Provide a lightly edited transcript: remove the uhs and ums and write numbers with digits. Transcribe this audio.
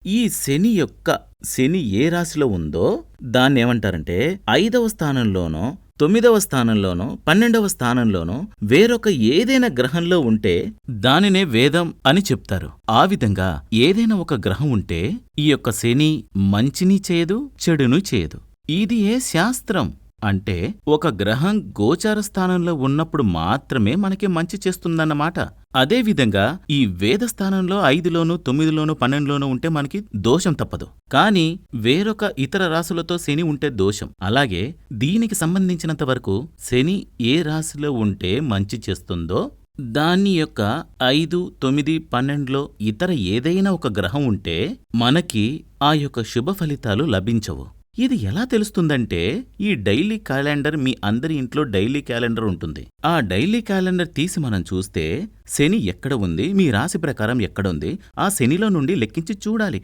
ఈ శని ఏ రాశిలో ఉందో దాన్నేమంటారంటే 5వ స్థానంలోనో, 9వ స్థానంలోనో, 12వ స్థానంలోనో వేరొక ఏదైనా గ్రహంలో ఉంటే దానినే వేదం అని చెప్తారు. ఆ విధంగా ఏదైనా ఒక గ్రహం ఉంటే ఈ యొక్క శని మంచిని చేయదు, చెడును చేయదు. ఇది శాస్త్రం. అంటే ఒక గ్రహం గోచార స్థానంలో ఉన్నప్పుడు మాత్రమే మనకి మంచి చేస్తుందన్నమాట. అదేవిధంగా ఈ వేద స్థానంలో 5లోనూ, 9లోనూ, 12లోనూ ఉంటే మనకి దోషం తప్పదు. కానీ వేరొక ఇతర రాశులతో శని ఉంటే దోషం. అలాగే దీనికి సంబంధించినంత వరకు శని ఏ రాశిలో ఉంటే మంచి చేస్తుందో దాని యొక్క 5, 9, 12లో ఇతర ఏదైనా ఒక గ్రహం ఉంటే మనకి ఆ యొక్క శుభ ఫలితాలు లభించవు. ఇది ఎలా తెలుస్తుందంటే ఈ డైలీ క్యాలెండర్, మీ అందరి ఇంట్లో డైలీ క్యాలెండర్ ఉంటుంది. ఆ డైలీ క్యాలెండర్ తీసి మనం చూస్తే శని ఎక్కడ ఉంది, మీ రాశి ప్రకారం ఎక్కడుంది, ఆ శనిలో నుండి లెక్కించి చూడాలి.